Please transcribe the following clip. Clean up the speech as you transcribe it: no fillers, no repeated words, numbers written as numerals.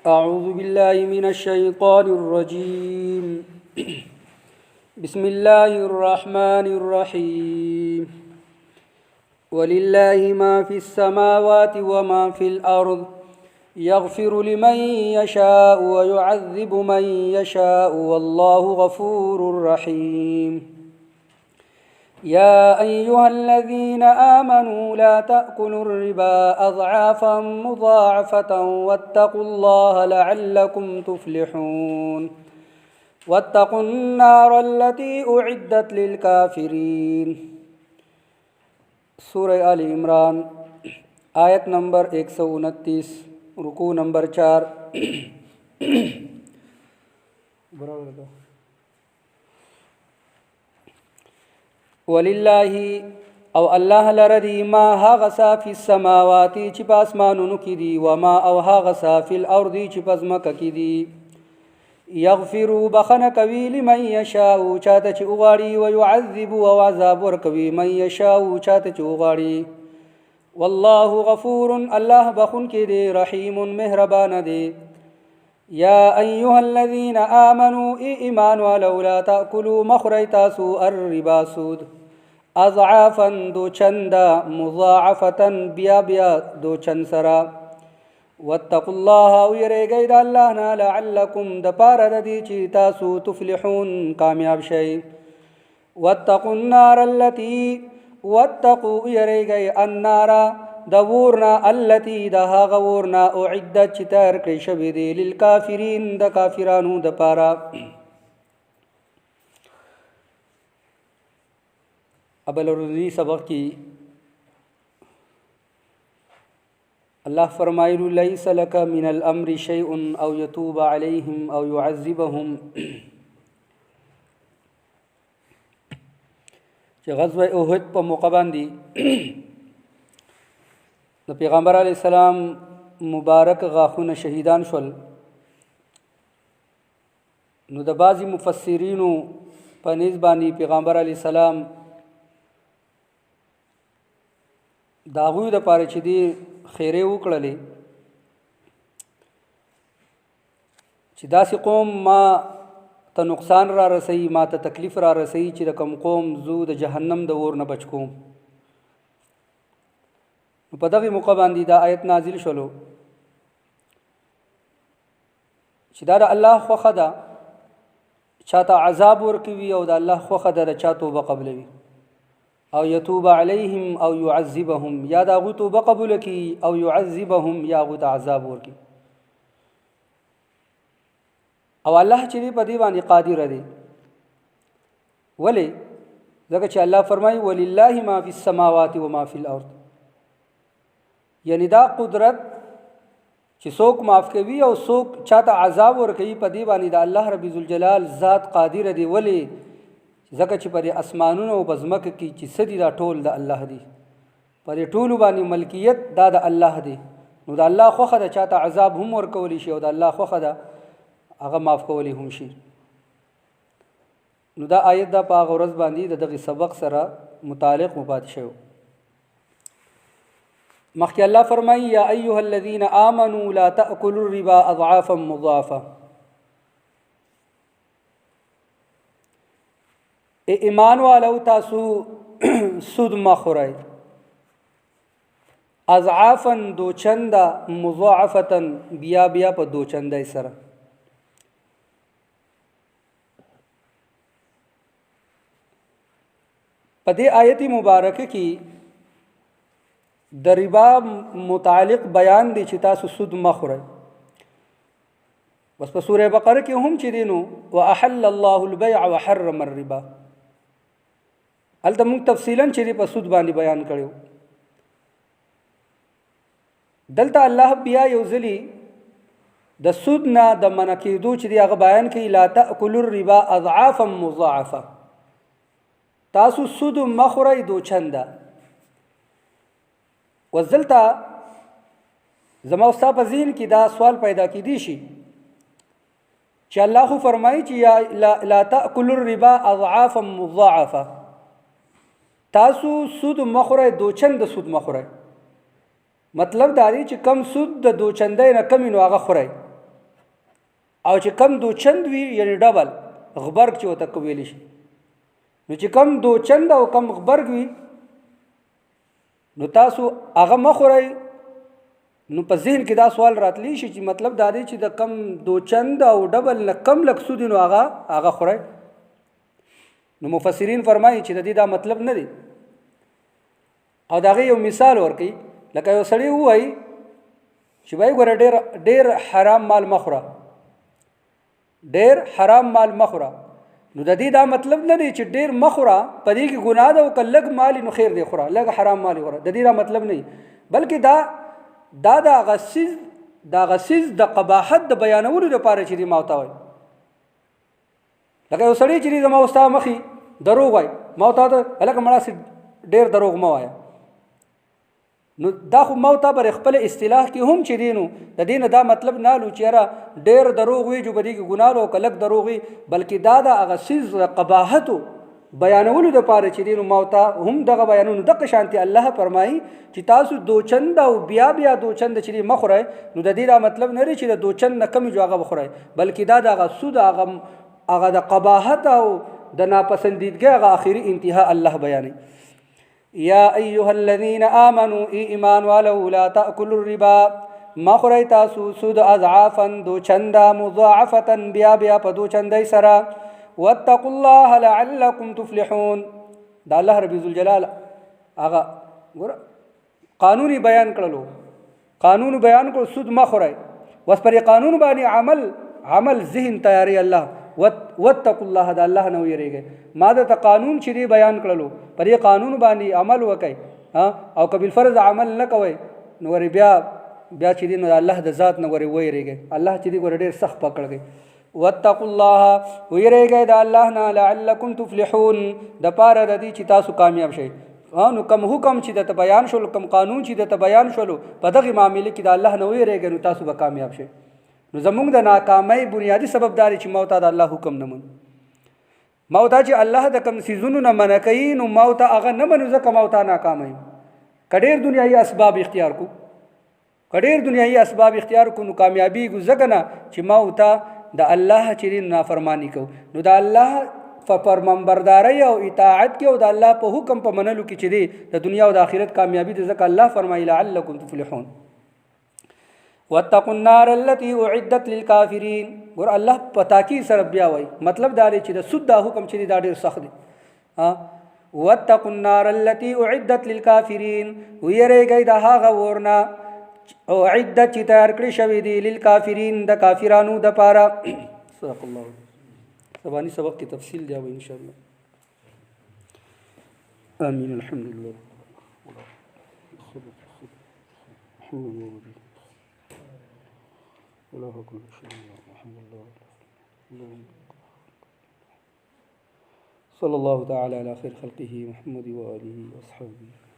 أعوذ بالله من الشيطان الرجيم. بسم الله الرحمن الرحيم. ولله ما في السماوات وما في الأرض يغفر لمن يشاء ويعذب من يشاء والله غفور رحيم. يا أيها الذين آمنوا لا تأكلوا الربا أضعافا مضاعفة واتقوا الله لعلكم تفلحون. واتقوا النار التي أعدت للكافرين. سورة آل عمران آیت نمبر 129 رکوع نمبر 4. ولله او الله لردی ما هغه فی السماوات چې په اسمانونو کې دي و ما او هغه فی الارض چې په ځمکه کې دي. یغفر بخنه کوي لمن یشاء چاته چې وغواړي و يعذب او عذاب ورکوي من یشاء چاته چې وغواړي. والله غفور الله بخون کې دی رحیم مهربان دی. یا ایها الذین آمنوا ایمان ولولا تأکلوا مخری تاسو الربا سود اضعافا دو چندا مضاعفتا بیا بیا دو چند سرا. واتقوا الله ويرګی د الله نه لعلکم د پاره د دې چې تاسو تفلحون کامیاب شئ. واتقوا النار التي واتقوا يرګی النار د ورنا التي د هغه ورنا اعدت چې تیار کړی شوی دی للکافرین د کافرانو د پاره. ابل ورځی سبق کی الله فرمایلو لیس لك من الامر شيء او يتوب عليهم او يعذبهم. چې غزوه احد په موقع باندې د پیغمبر علی السلام مبارک غاخونه شهیدان شول، نو د بعضی مفسرینو په نسبت باندې پیغمبر علی السلام داغوی د پاره چې دی خیره وکړلې چې داسې قوم ما ته نقصان را رسي، ما ته تکلیف را رسي چې د کوم قوم زو د جهنم د اور نه بچ کوم. په دغه موقع باندې دا آیت نازل شولو چې دا د الله خوښه ده چاته عذاب ورکوي او د الله خوښه ده چا توبه قبلوي او يتوب عليهم او يعذبهم، یا دا غو توبه قبول کی او يعذبهم یا غو عذاب ورکی. او الله چې په دې باندې قادر دی. ولی ځکه چې الله فرمایي ولله ما فی السماوات و ما فی الارض، یعنی دا قدرت چې څوک معاف کوي او څوک چاته عذاب ورکوي په دې باندې د الله رب ذوالجلال ذات قادر دی. ولی ځکه چې پر اسمانونو او بزمکه کې چې سدي دا ټول د الله دی، پر ټول باندې ملکیت دا د الله دی. نو د الله خوخه د چاته عذاب هم ورکولی شي او د الله خوخه د هغه معاف کولی هم شي. نو دا آیت دا په غرض باندې د دغه سبق سره متعلق مباد شو. مخکې الله فرمایي یا ایها الذین آمنوا لا تأکلوا الربا اضعافا مضاعفه. ایمان والو تاسو سود مخورای اضعافا دو چندا مضاعفتا بیا بیا په دو چندای سره. په دې آیت مبارکه کې د ربا متعلق بیان دی چې تاسو سود مخورای. بس په سوره بقره کې هم چې دینو واحل الله البيع وحرم الربا، هلته موږ تفصیلا چې په سود باندې بیان کړو. دلته الله بیا یو ځلی د سود نه د منع کېدو چې هغه بیان کوي لا تأکلوا الربا اضعافا مضاعفه. تاسو سود مخورئ دو چنده. وزلته زما استاد په ذهن کې دا سوال پیدا کیدی شي چې الله خو فرمایي چې لا تأکلوا الربا اضعافا مضاعفه، تاسو سود مخورئ دو چند سود مخورئ. مطلب دا دی چې کم سود د دوچندې نه کم نو هغه خوري. او چې کم دوچند وي یعنی ډبل غبرګ چې وته کویل شي نو چې کم دوچند او کم غبرګ وي نو تاسو هغه مخورئ نو په ذهن کې دا سوال راتلی شي چې مطلب دا دی چې د کم دوچند او ډبل نه کم لک سود نو هغه خورئ نو مفسرین فرمایي چې د دې دا مطلب نه دی او داغه یو مثال ورکړي لکه یو سړی وایي چې وای ګوره ډېر حرام مال مخوره ډېر حرام مال مخوره نو د دې دا مطلب نه دی چې ډېر مخوره په دې کې ګناه ده او که لږ مال نو خیر دی خوره لږ حرام مال خوره د دې دا مطلب نه بلکې دا غسیز د قباحت د بیانولو لپاره چې دی ماوته وای لکه یو سړی چې زما وستا مخې دروغ وای ماوته ته هلکه مړه ډېر دروغ مه وایه نو دا خو موته بر خپل اصطلاح کې هم چې دینو د دین دا مطلب نه لو چې را ډېر دروغ وي جو بدی کې ګناه او کلک دروغ وي بلکې دا هغه سیز قباحت بیانولو د پاره چې دینو موته هم دغه بیانونو دغه شانتي الله فرمایي چې تاسو دوچند او بیا دوچند چې مخوره نو د دې دا مطلب نه لري چې د دوچند نه کم جوغه بخوره بلکې دا دغه سود هغه د قباحت او د ناپسندیدګۍ هغه اخیری انتها الله بیانوي یا ایها الذين آمنوا ایمان والو لا تاكلوا الربا مخوره تاسو سود اضعافا دوچندا مضاعفه بیا په دوچندای سره واتقوا الله لعلكم تفلحون دا الله رب ذوالجلال هغه ګور قانوني بیان کړلو قانون بیان کړو سود مخوره وس پر قانون باندې عمل ذهن تیاری الله واتقوا الله دا الله نو یریږي ما د قانون چې بیان کړلو پر قانون باندې عمل وکي او کبل فرض عمل نه کوي نو بیا چې دین الله د ذات نو ویریږي الله چې دی ګور ډیر سخت پکړږي واتقوا الله ويرګه د الله نه لعلکم تفلحون د پاره د دې چې تاسو کامیاب شئ نو کوم حکم چې د بیان شول کوم قانون چې د بیان شول په دغه معاملې کې د الله نه ويرګه نو تاسو به کامیاب شئ نو زمونږ د ناکامۍ بنیادی سبب دار چې موت د الله حکم نه من موت چې الله د کم سيزونو نه منکې نو موت هغه نه منو ځکه موت ناکامۍ کډیر دنیاي اسباب اختیار کو نو کامیابی ګزګنه چې موت د الله چې نافرمانی کو نو د الله فرمانبرداري او اطاعت کې او د الله په حکم په منلو کې چې دی د دنیا او د آخرت کامیابی د ځکه الله فرمایي لعلکم تفلحون واتقوا النار التي اعدت للكافرين ګور الله پتا کی سره بیا وای مطلب دا دی چې د سود د حکم چې دا ډیر سخت دی واتقوا النار التي اعدت للكافرين ويرګي د هغه ورنا او عدت چې تیار کړی شوی دی للکافرین د کافرانو د پاره صدق الله سبانی سبق کی تفصیل دی ان شاء الله امين الحمد لله ولا كل شيء الحمد لله صلى الله تعالى على خير خلقه محمد وآله وأصحابه